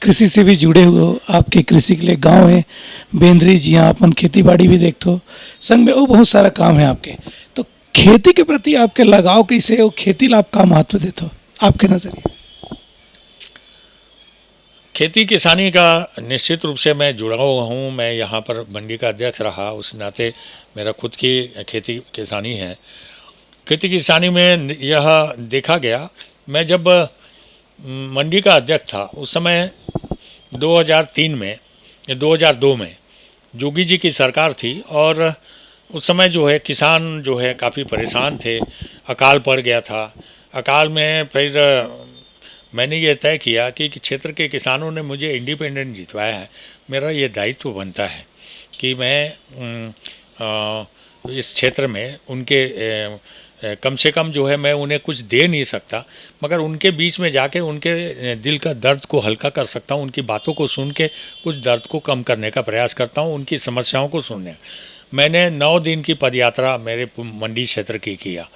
कृषि से भी जुड़े हुए हो, आपके कृषि के लिए गांव है बेंद्री जी, यहाँ अपन खेती बाड़ी भी देखते हो, संग में वो बहुत सारा काम है आपके। तो खेती के प्रति आपके लगाव कैसे है, वो खेती ला आप का महत्व देते हो आपके नज़रिए? खेती किसानी का निश्चित रूप से मैं जुड़ा हुआ हूँ। मैं यहाँ पर मंडी का अध्यक्ष रहा, उस नाते मेरा खुद की खेती किसानी है। खेती किसानी में यह देखा गया, मैं जब मंडी का अध्यक्ष था उस समय 2003 में या 2002 में जोगी जी की सरकार थी, और उस समय जो है किसान जो है काफ़ी परेशान थे। अकाल पड़ गया था। अकाल में फिर मैंने ये तय किया कि क्षेत्र के किसानों ने मुझे इंडिपेंडेंट जितवाया है, मेरा ये दायित्व बनता है कि मैं इस क्षेत्र में उनके कम से कम जो है मैं उन्हें कुछ दे नहीं सकता, मगर उनके बीच में जाके उनके दिल का दर्द को हल्का कर सकता हूँ। उनकी बातों को सुन के कुछ दर्द को कम करने का प्रयास करता हूँ, उनकी समस्याओं को सुनने। मैंने 9 दिन की पदयात्रा मेरे मंडी क्षेत्र की किया,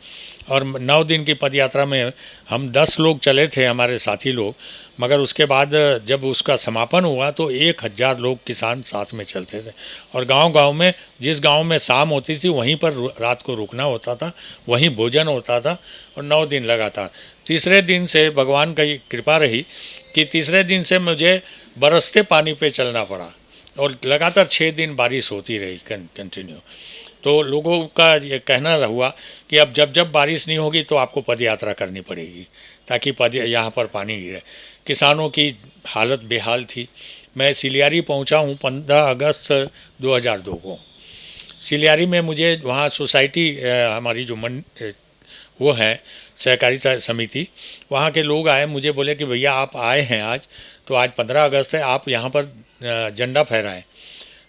और 9 दिन की पदयात्रा में हम 10 लोग चले थे, हमारे साथी लोग, मगर उसके बाद जब उसका समापन हुआ तो 1000 लोग किसान साथ में चलते थे। और गांव-गांव में, जिस गांव में शाम होती थी वहीं पर रात को रुकना होता था, वहीं भोजन होता था, और 9 दिन लगातार। तीसरे दिन से भगवान की कृपा रही कि तीसरे दिन से मुझे बरसते पानी पे चलना पड़ा, और लगातार 6 दिन बारिश होती रही कंटिन्यू। तो लोगों का ये कहना हुआ कि अब जब बारिश नहीं होगी तो आपको पदयात्रा करनी पड़ेगी, ताकि यहाँ पर पानी गिरे। किसानों की हालत बेहाल थी। मैं सिलियारी पहुँचा हूँ 15 अगस्त 2002 को। सिलियारी में मुझे वहाँ सोसाइटी हमारी जो वो है सहकारिता समिति, वहाँ के लोग आए, मुझे बोले कि भैया आप आए हैं आज, तो आज 15 अगस्त है, आप यहाँ पर झंडा फहराएं।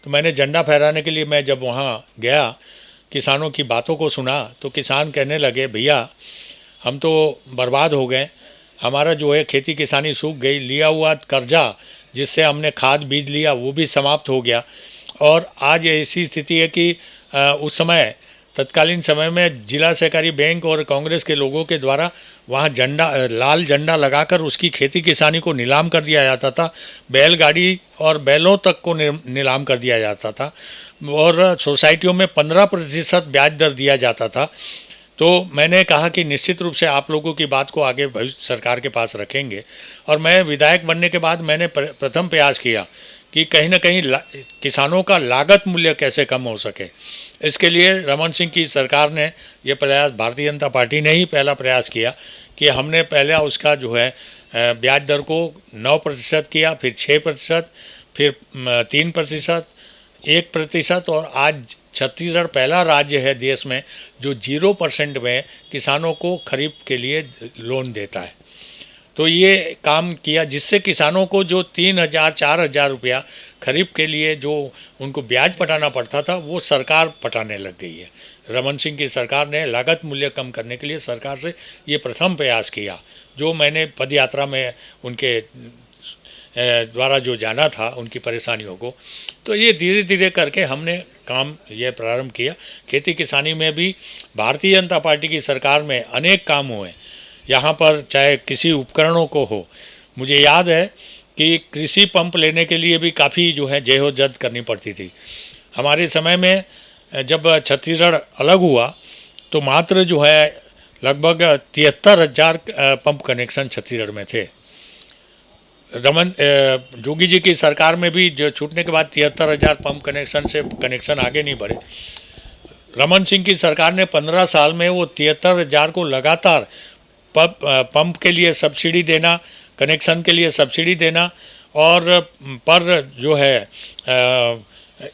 तो मैंने झंडा फहराने के लिए मैं जब वहाँ गया, किसानों की बातों को सुना, तो किसान कहने लगे भैया हम तो बर्बाद हो गए, हमारा जो है खेती किसानी सूख गई, लिया हुआ कर्जा जिससे हमने खाद बीज लिया वो भी समाप्त हो गया। और आज ऐसी स्थिति है कि उस समय तत्कालीन समय में जिला सहकारी बैंक और कांग्रेस के लोगों के द्वारा वहाँ झंडा, लाल झंडा लगाकर उसकी खेती किसानी को नीलाम कर दिया जाता था। बैलगाड़ी और बैलों तक को नीलाम कर दिया जाता था, और सोसाइटियों में 15% ब्याज दर दिया जाता था। तो मैंने कहा कि निश्चित रूप से आप लोगों की बात को आगे भविष्य सरकार के पास रखेंगे। और मैं विधायक बनने के बाद मैंने प्रथम प्रयास किया कि कहीं ना कहीं किसानों का लागत मूल्य कैसे कम हो सके। इसके लिए रमन सिंह की सरकार ने ये प्रयास, भारतीय जनता पार्टी ने ही पहला प्रयास किया कि हमने पहले उसका जो है ब्याज दर को 9% किया, फिर 6%, फिर 3%, 1%, और आज छत्तीसगढ़ पहला राज्य है देश में जो 0% में किसानों को खरीफ के लिए लोन देता है। तो ये काम किया, जिससे किसानों को जो 3000 4000 रुपया खरीफ के लिए जो उनको ब्याज पटाना पड़ता था वो सरकार पटाने लग गई है। रमन सिंह की सरकार ने लागत मूल्य कम करने के लिए सरकार से ये प्रथम प्रयास किया, जो मैंने पदयात्रा में उनके द्वारा जो जाना था उनकी परेशानियों को। तो ये धीरे धीरे करके हमने काम ये प्रारंभ किया। खेती किसानी में भी भारतीय जनता पार्टी की सरकार में अनेक काम हुए यहाँ पर, चाहे किसी उपकरणों को हो। मुझे याद है कि कृषि पंप लेने के लिए भी काफ़ी जो है जहदोजहद करनी पड़ती थी। हमारे समय में जब छत्तीसगढ़ अलग हुआ तो मात्र जो है लगभग 73,000 पंप कनेक्शन छत्तीसगढ़ में थे। जोगी जी की सरकार में भी जो छूटने के बाद 73,000 पंप कनेक्शन से कनेक्शन आगे नहीं बढ़े। रमन सिंह की सरकार ने 15 साल में वो 73,000 को लगातार पंप के लिए सब्सिडी देना, कनेक्शन के लिए सब्सिडी देना, और पर जो है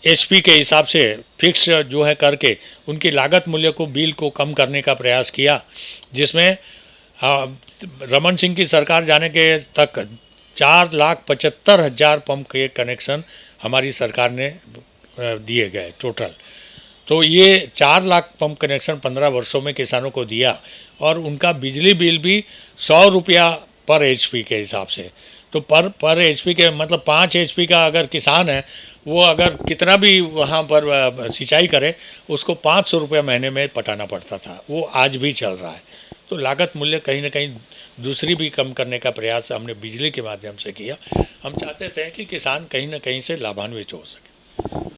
एचपी के हिसाब से फिक्स जो है करके उनकी लागत मूल्य को, बिल को कम करने का प्रयास किया, जिसमें रमन सिंह की सरकार जाने के तक 4,75,000 पंप के कनेक्शन हमारी सरकार ने दिए गए टोटल। तो ये 4 लाख पंप कनेक्शन 15 वर्षों में किसानों को दिया, और उनका बिजली बिल भी 100 रुपया पर एचपी के हिसाब से। तो पर एचपी के मतलब 5 एचपी का अगर किसान है, वो अगर कितना भी वहाँ पर सिंचाई करे उसको 500 रुपया महीने में पटाना पड़ता था। वो आज भी चल रहा है। तो लागत मूल्य कहीं ना कहीं दूसरी भी कम करने का प्रयास हमने बिजली के माध्यम से किया। हम चाहते थे कि किसान कहीं ना कहीं से लाभान्वित हो सके।